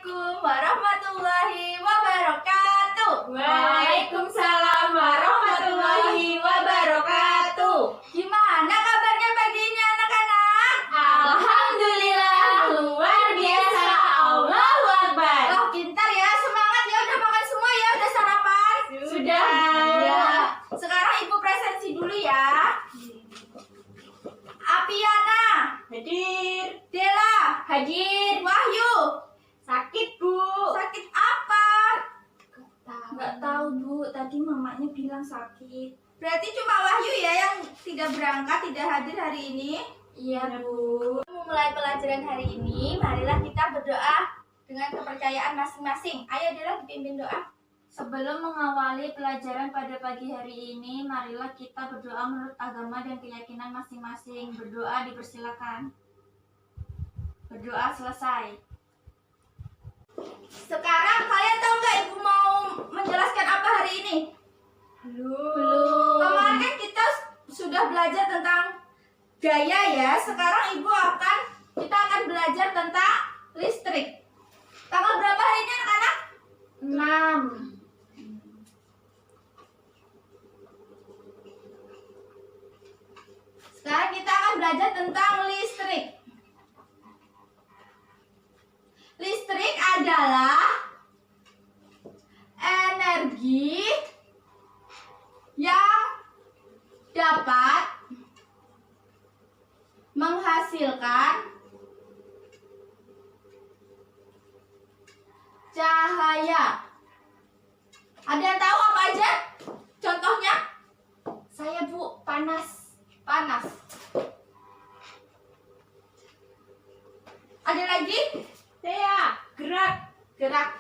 Assalamualaikum warahmatullahi wabarakatuh. Waalaikumsalam warahmatullahi wabarakatuh. Gimana kabarnya pagi ini anak-anak? Alhamdulillah, luar biasa. Allahu Akbar. Oh, pintar ya, semangat ya. Udah makan semua ya, udah sarapan? Sudah. Ya. Sekarang ibu presensi dulu ya. Apiana, Hadir. Dela, Hadir. Wahyu. Sakit, Bu. Sakit apa? Enggak tahu Bu, tadi mamanya bilang sakit. Berarti cuma Wahyu ya yang tidak berangkat, tidak hadir hari ini? Iya, Bu. Memulai pelajaran hari ini, marilah kita berdoa dengan kepercayaan masing-masing. Ayo Dela dipimpin doa. Sebelum mengawali pelajaran pada pagi hari ini, marilah kita berdoa menurut agama dan keyakinan masing-masing. Berdoa dipersilakan. Berdoa selesai. Sekarang kalian tahu nggak ibu mau menjelaskan apa hari ini? Belum. Kemarin kan kita sudah belajar tentang gaya ya. Sekarang kita akan belajar tentang listrik. Tanggal berapa hari ini anak-anak? 6. Sekarang kita akan belajar tentang listrik. Listrik adalah energi yang dapat menghasilkan cahaya. Ada yang tahu apa aja? Contohnya? Saya, Bu, panas. Panas. Ada lagi? Saya gerak. Gerak.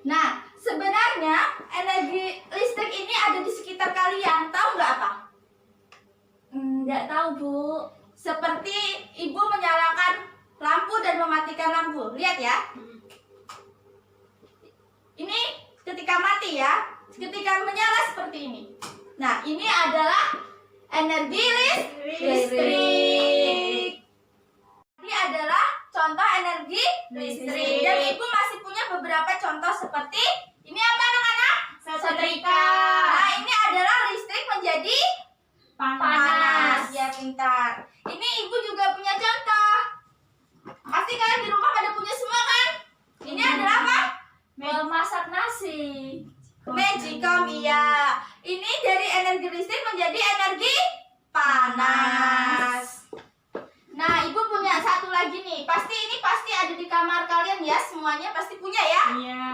Nah, sebenarnya energi listrik ini ada di sekitar kalian. Tahu nggak apa? Enggak tahu, Bu. Seperti ibu menyalakan lampu dan mematikan lampu. Lihat ya. Ini ketika mati ya. Ketika menyala seperti ini. Nah, ini adalah energi listrik. Ini adalah contoh energi listrik. Dan ibu masih punya beberapa contoh seperti ini apa anak-anak? Setrika. Nah, ini adalah listrik menjadi panas. Ya, pintar. Ini ibu juga punya contoh. Pasti kalian di rumah pada punya semua kan? Ini adalah apa? Memasak nasi. Magicom, iya. Ini dari energi listrik menjadi energi panas. Nah, ibu punya satu lagi nih. Ini pasti ada di kamar kalian ya. Semuanya pasti punya ya. Iya.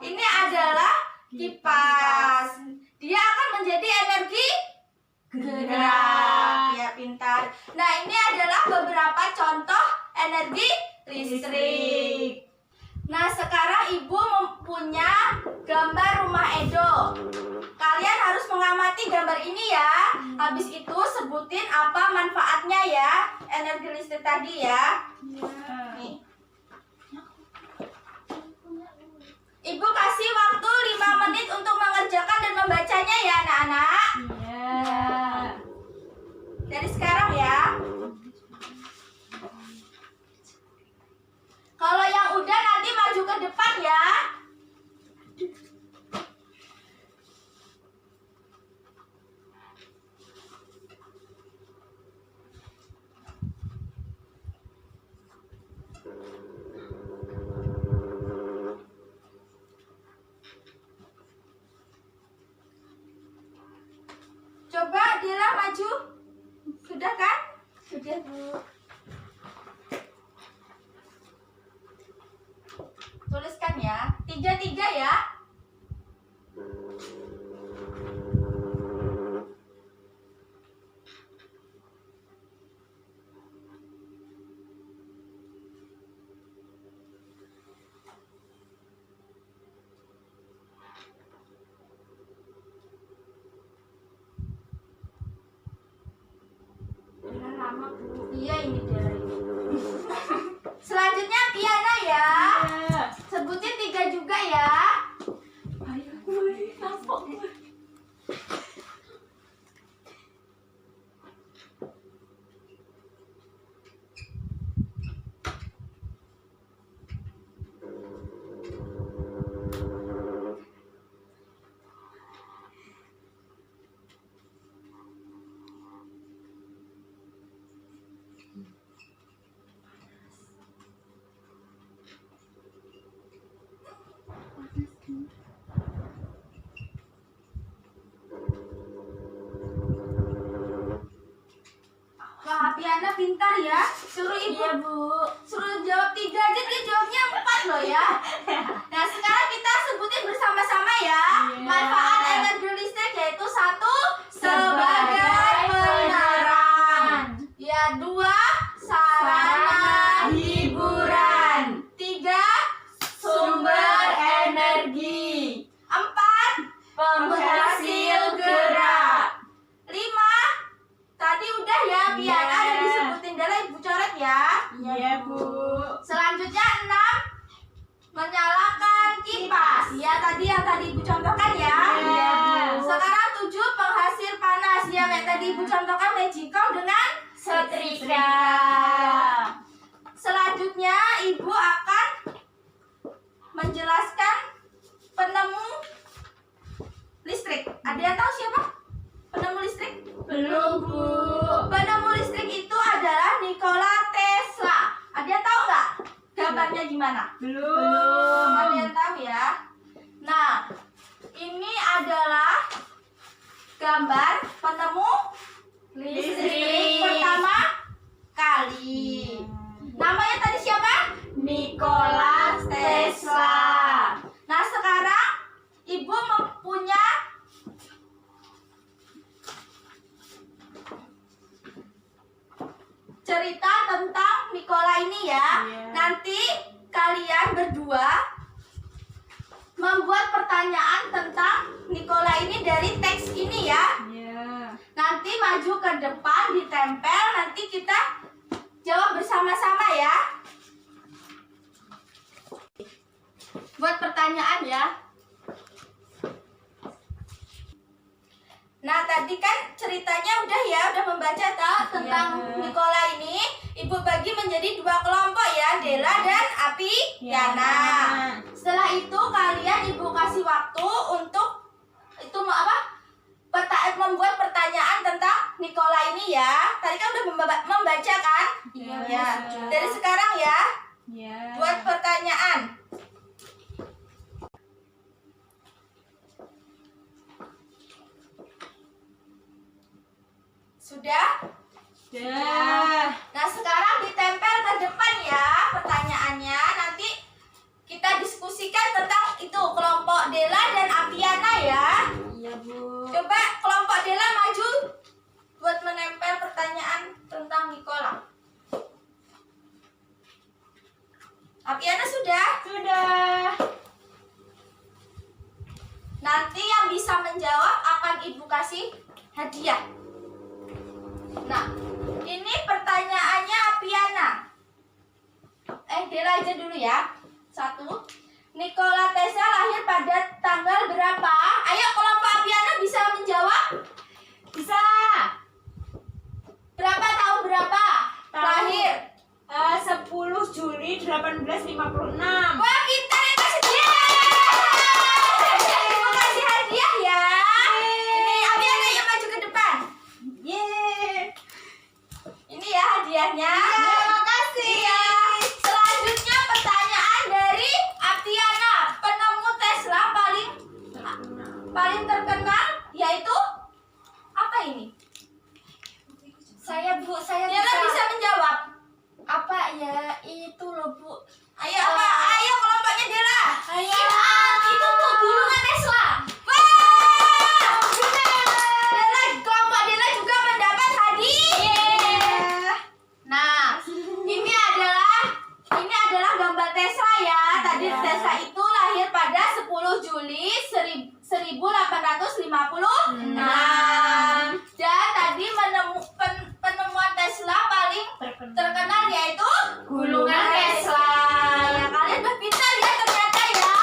Ini adalah kipas. Dia akan menjadi energi gerak. Ya, pintar. Nah, ini adalah beberapa contoh energi listrik. Nah, sekarang ibu mempunyai gambar rumah Edo. Kalian harus mengamati gambar ini ya. Habis itu sebutin apa manfaatnya ya, energi listrik tadi ya. Nih. Ibu kasih waktu 5 menit untuk mengerjakan dan membacanya ya anak-anak. Iya. Dari sekarang ya. Kalau yang udah nanti maju ke depan ya. Coba Dila maju. Sudah kan? Sudah, Bu. Tuliskan ya. 3-3 ya. Udah lama, Bu. Iya, ini dari. Selanjutnya Tiana ya. Iya. Sebutin 3 juga ya. pintar ya. Suruh ibu Iya, Bu. suruh jawab 3 aja dia jawabnya 4 loh ya. Nah sekarang kita sebutin bersama-sama ya. Iya. Manfaat energi listrik yaitu 1 sebagai penerang. Ya 2 sarana hiburan. 3 sumber energi. 4 penghasil gerak. 5 tadi udah ya biar Iya. ada disebutin dulu ibu coret ya. Iya, Bu. Selanjutnya 6 menyalakan kipas. Ya tadi yang tadi ibu contohkan ya. Iya, Bu. Sekarang 7 penghasil panas. Ya kayak tadi ibu contohkan magicom dengan Setrika. Selanjutnya ibu akan menjelaskan penemu listrik. Ada yang tahu siapa penemu listrik? Belum, Bu. Penemu listrik itu adalah Nikola Tesla. Ada yang tahu nggak gambarnya gimana? Belum. Ada yang tahu ya? Nah, ini adalah gambar penemu listrik pertama kali. Namanya tadi siapa? Nikola Tesla. Nah, sekarang ibu mempunyai cerita tentang Nikola ini ya. Iya. Nanti kalian berdua membuat pertanyaan tentang Nikola ini dari teks ini ya. Iya. Nanti maju ke depan ditempel, nanti kita jawab bersama-sama ya. Buat pertanyaan ya. Nah tadi kan ceritanya udah ya, udah membaca tentang Iya. Nikola ini. Ibu bagi menjadi 2 kelompok ya, Dela dan Apiana. Setelah itu kalian ibu kasih waktu untuk itu membuat pertanyaan tentang Nikola ini ya. Tadi kan udah membaca kan? Iya, Ya. sudah. Dari sekarang ya, Iya. buat pertanyaan. Sudah? Sudah. Nah sekarang ditempel ke depan ya pertanyaannya. Nanti kita diskusikan tentang itu kelompok Dela dan Apiana ya. Iya, Bu. Coba kelompok Dela maju buat menempel pertanyaan tentang Nikola. Apiana sudah? Sudah. Nanti yang bisa menjawab akan ibu kasih hadiah. Nah, ini pertanyaannya Apiana. Dela aja dulu ya. 1. Nikola Tesla lahir pada tanggal berapa? Ayo kelompok Apiana bisa menjawab? Bisa. Berapa tahun berapa? Tahun. Lahir. 10 Juli 1856. Wah, pintar ya kasih dia. Ibu kasih hadiah ya. Ini Apiana yang maju ke depan. Yeay. Ini ya hadiahnya. Terima kasih. Iya. Selanjutnya pertanyaan dari Apiana. Penemu Tesla paling terkenal yaitu apa ini? Saya, Bu, saya Dela bisa menjawab. apa ya itu loh, Bu. Ayo apa? Ayo kelompoknya Dela. Ayo. Itu tuh gulungan Tesla. Wah! Dela, kelompok Dela juga mendapat hadiah. Nah, ini adalah gambar Tesla ya. Tadi Iya. Tesla itu lahir pada 10 Juli 1856. Dan tadi penemuan Tesla paling terkenal yaitu gulungan Tesla. Ya, kalian udah pintar ya ternyata ya.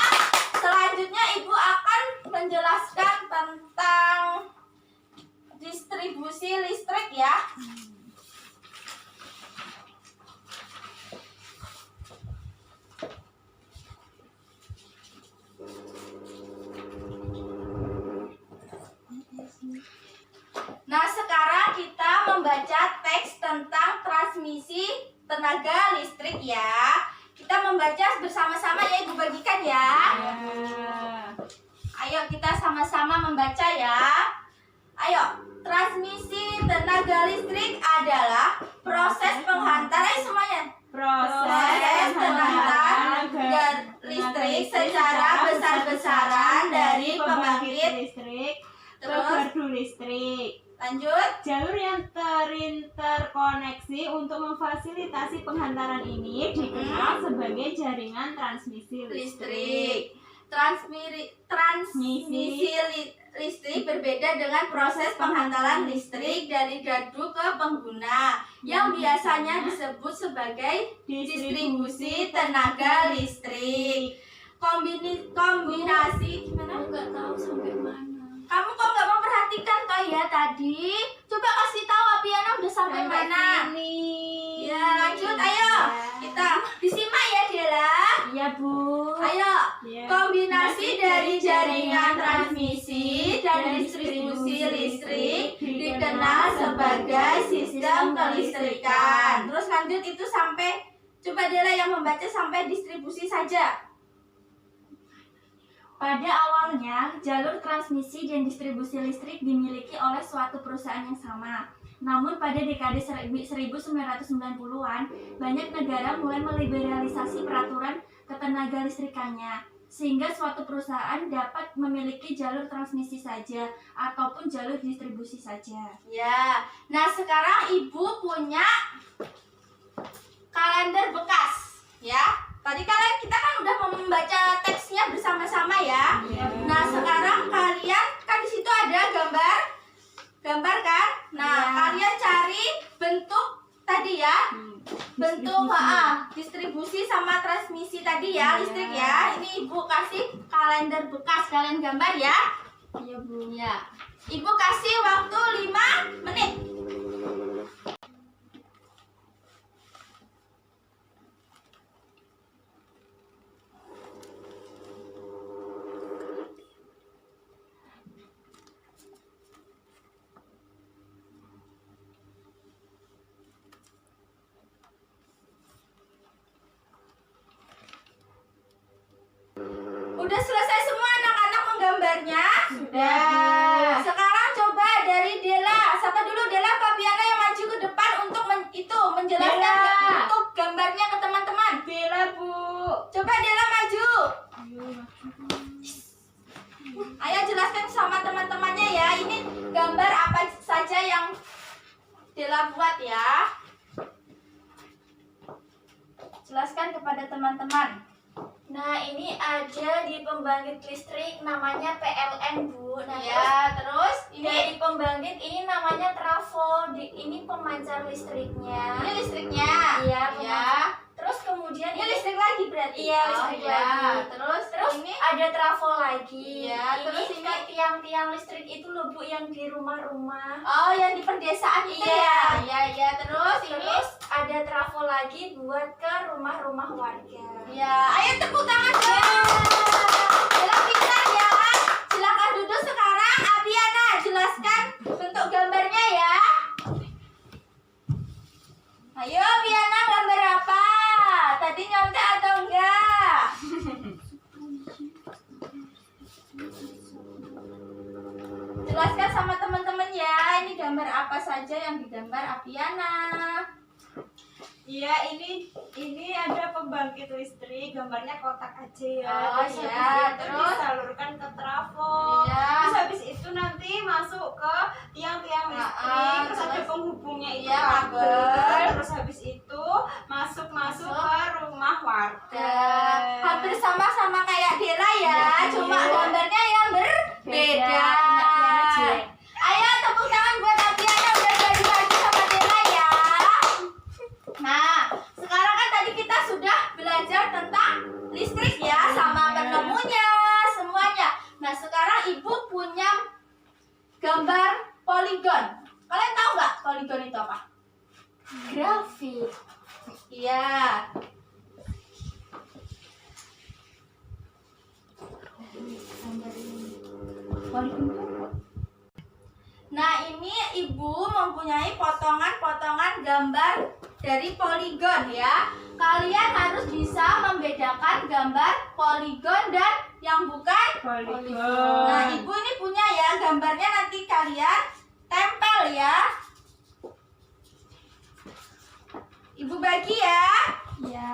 Selanjutnya ibu akan menjelaskan tentang distribusi listrik ya. Nah, sekarang kita membaca teks tentang transmisi tenaga listrik ya. Kita membaca bersama-sama ya, ibu bagikan ya. Ayo kita sama-sama membaca ya. Ayo, transmisi tenaga listrik adalah proses penghantaran semuanya. Proses tenaga listrik secara besar-besaran dari pembangkit listrik ke terus gardu listrik. lanjut. Jalur yang terinterkoneksi untuk memfasilitasi penghantaran ini dikenal sebagai jaringan transmisi listrik. Transmisi listrik berbeda dengan proses penghantaran listrik dari gardu ke pengguna yang biasanya disebut sebagai distribusi tenaga listrik. Kombinasi gimana? Nggak tahu sampai mana. Kamu kok nggak memperhatikan toh ya tadi? Coba kasih tahu Apiana udah sampai mana? Ini. Ya lanjut, ayo kita disimak ya Dela. Iya Bu. Ayo, Ya. kombinasi dari jaringan transmisi dan distribusi listrik dikenal sebagai sistem kelistrikan. Terus lanjut itu sampai, coba Dela yang membaca sampai distribusi saja. Pada awalnya, jalur transmisi dan distribusi listrik dimiliki oleh suatu perusahaan yang sama. Namun pada dekade 1990-an, banyak negara mulai meliberalisasi peraturan ketenaga listrikannya, sehingga suatu perusahaan dapat memiliki jalur transmisi saja ataupun jalur distribusi saja. Ya, nah sekarang Ibu punya kalender bekas, ya. Tadi kita kan udah membaca teksnya bersama-sama ya. Nah sekarang kalian kan di situ ada gambar kan. Nah kalian cari bentuk tadi ya, bentuk distribusi sama transmisi tadi ya, listrik ya. Ini Ibu kasih kalender bekas, kalian gambar ya. Iya Bu. Ya, Ibu kasih waktu 5 menit. Udah selesai semua anak-anak menggambarnya? Sudah. Sekarang coba dari Dela. Siapa dulu Dela apa Piana yang maju ke depan untuk menjelaskan Dela. untuk gambarnya ke teman-teman? Bella Bu. Coba Dela maju. Ayo jelaskan sama teman-temannya ya. Ini gambar apa saja yang Dela buat ya. Jelaskan kepada teman-teman. Nah, ini ada di pembangkit listrik namanya PLN, Bu. Nah, Ya, terus terus ini dari pembangkit ini namanya trafo. Ini pemancar listriknya. ini listriknya. Iya, Ya. Terus kemudian Ini listrik lagi berarti. Iya, Oh, listrik ya. lagi. Terus ini ini ada trafo lagi. Iya, terus ini tiang-tiang listrik itu loh Bu yang di rumah-rumah. oh yang di perdesaan itu Iya. ya. Iya, terus ini Terus ada trafo lagi buat ke rumah-rumah warga. ya, ayo tepuk tangan dong. Bella pintar ya. Silakan duduk sekarang. Apiana jelaskan bentuk gambarnya ya. Ayo Piana, gambar apa? Tadi nyontek atau enggak? Jelaskan sama teman-teman ya. Ini gambar apa saja yang digambar Apiana? Iya, ini ada pembangkit listrik, gambarnya kotak aja ya. Oh, Terus iya, habis itu terus? disalurkan ke trafo. Iya. Terus habis itu nanti masuk ke tiang-tiang listrik, terus ada terus? penghubungnya itu Iya, kabel. kabel. Terus habis itu masuk ke rumah warga. Hampir sama-sama kayak Dela ya, cuma gambarnya yang berbeda. Ayo tepuk tangan buat Apiana udah bagi lagi sama Dela ya. Nah, sekarang kan tadi kita sudah belajar tentang listrik ya, sama penemunya, semuanya. Nah, sekarang Ibu punya gambar poligon. Kalian tahu nggak poligon itu apa? Grafik. Iya. Nah, ini Ibu mempunyai potongan-potongan gambar dari poligon ya. Kalian harus bisa membedakan gambar poligon dan yang bukan. Poligon. Nah, Ibu ini punya ya gambarnya, nanti kalian tempel ya. Ibu bagi ya. Ya.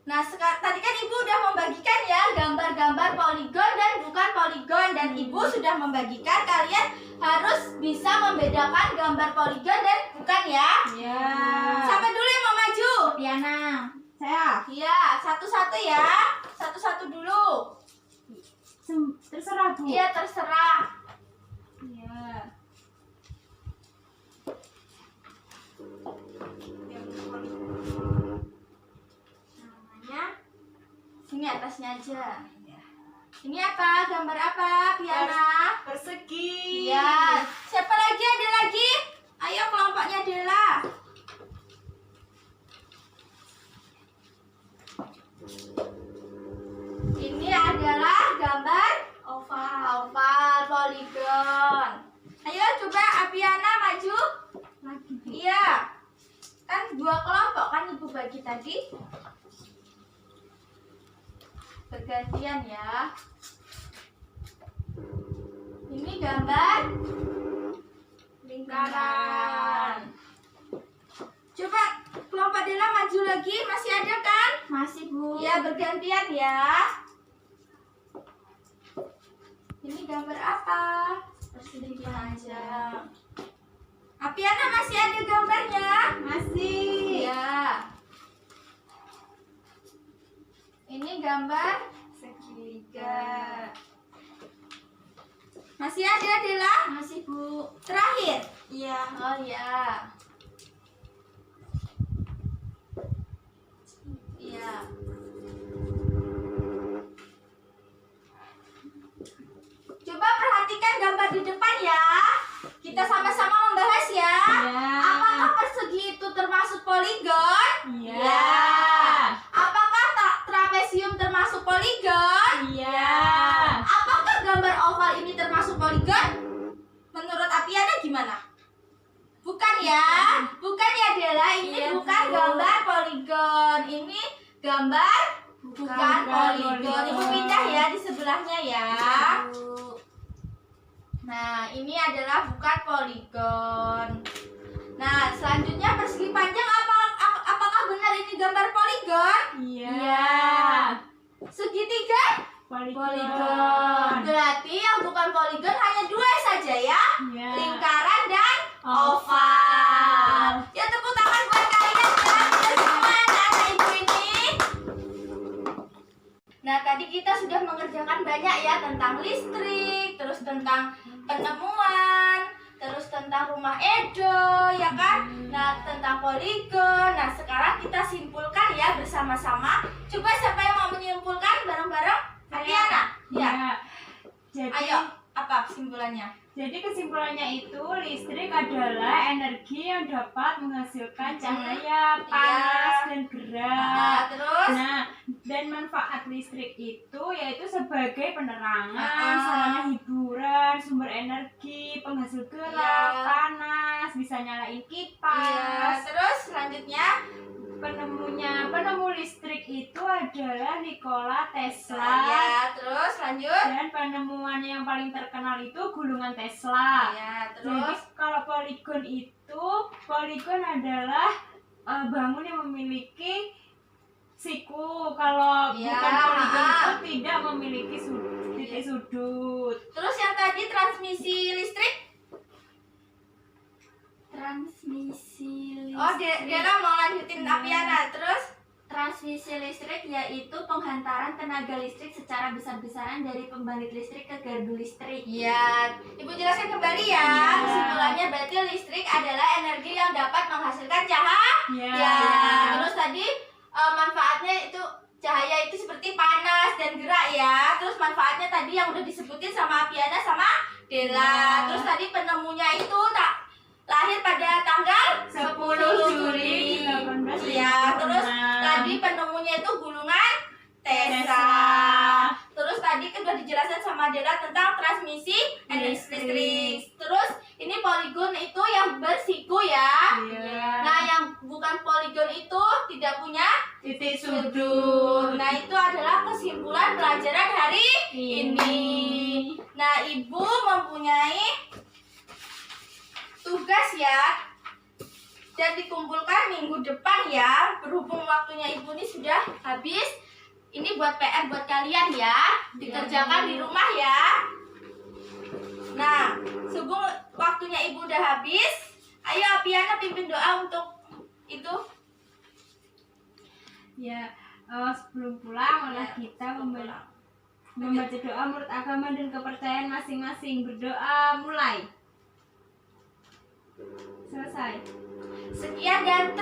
Nah, tadi kan Ibu udah membagikan ya gambar-gambar poligon dan bukan poligon. Dan Ibu sudah membagikan, kalian harus bisa membedakan gambar poligon dan bukan ya. Ya. Siapa dulu yang mau maju? Piana. Saya. Iya, satu-satu ya. Satu-satu dulu. Terserah Bu. Iya, terserah. Ya. Namanya sini atasnya aja. Ini apa? Gambar apa, Piana? Persegi. Iya. Siapa lagi? Ada lagi? Ayo kelompoknya Dela. Ini adalah gambar oval poligon. Ayo coba Apiana maju. Lagi. Iya. Kan dua kelompok kan Ibu bagi tadi. Bergantian ya. Ini gambar lingkaran. Coba kelompok Dela maju lagi, masih ada kan? Masih Bu. Ya, bergantian ya. Ini gambar apa? Persegi panjang. Apiana masih ada gambarnya? Masih. Ya. Ini gambar Segitiga. masih ada Dela? Masih Bu. Terakhir. Iya. Oh ya. Iya. Coba perhatikan gambar di depan ya. Kita sama-sama membahas ya. Iya. Apakah persegi itu termasuk poligon? Iya. Ya. Apakah trapesium termasuk poligon? Iya. Apakah gambar oval ini termasuk poligon? Menurut Apiana gimana? Bukan ya? Bukan ya Dela, ini Iya, bukan Bu. gambar poligon. Ini gambar bukan poligon. Ibu pindah ya di sebelahnya ya. Nah, ini adalah bukan poligon. Nah, selanjutnya persegi panjang apakah benar ini gambar poligon? Iya. Segitiga? Poligon. Berarti yang bukan poligon hanya dua saja ya. Iya. Lingkaran dan Oval. oval. Ya, tepuk tangan buat kalian ya. Kita semua anak-anak Ibu ini. Nah, tadi kita sudah mengerjakan banyak ya tentang listrik, terus tentang penemuan, terus tentang rumah Edo, ya kan? Nah, tentang poligon. Nah, sekarang kita simpulkan ya bersama-sama. Coba siapa yang mau menyimpulkan bareng-bareng? Apiana. Ya. Jadi, Ayo, apa kesimpulannya? Jadi kesimpulannya itu listrik adalah energi yang dapat menghasilkan cahaya, panas, dan gerak. Terus? Nah, dan manfaat listrik itu yaitu sebagai penerangan, Ah. sarana hiburan, sumber energi, penghasil gerak, Iya. panas, bisa nyalain Iya, kipas. terus selanjutnya Penemu listrik itu adalah Nikola Tesla. ya, terus lanjut. Dan penemuan yang paling terkenal itu gulungan Tesla. Ya, Jadi terus kalau poligon adalah bangun yang memiliki siku. Kalau Ya, bukan poligon itu ah. tidak memiliki titik sudut. terus yang tadi transmisi listrik. Transmisi listrik. Oh, Dela mau lanjutin Apiana. Terus Transmisi listrik yaitu penghantaran tenaga listrik secara besar-besaran dari pembangkit listrik ke gardu listrik. ya, Ibu jelaskan kembali ya. Iya. Kesimpulannya berarti listrik adalah energi yang dapat menghasilkan cahaya. Ya. Ya, terus tadi manfaatnya itu cahaya itu seperti panas dan gerak ya. Terus manfaatnya tadi yang udah disebutin sama Apiana sama Dela. Ya. Terus tadi penemunya itu lahir pada tanggal 10 Juli. 1856. Iya, terus tadi penemunya itu gulungan Tesla. Terus tadi kan udah dijelaskan sama Dela tentang transmisi energi listrik. Terus ini poligon itu yang bersiku ya. Iya. Nah, yang bukan poligon itu tidak punya titik sudur. Nah, itu adalah kesimpulan pelajaran hari ini. Nah, Ibu mempunyai tugas ya, dan dikumpulkan minggu depan ya. Berhubung waktunya Ibu ini sudah habis, ini buat PR buat kalian ya, dikerjakan di rumah ya. Nah, sebelum waktunya Ibu udah habis, ayo Apiana pimpin doa untuk itu. Ya, sebelum pulang malah kita membaca doa menurut agama dan kepercayaan masing-masing. Berdoa mulai. Selesai. Sekian dan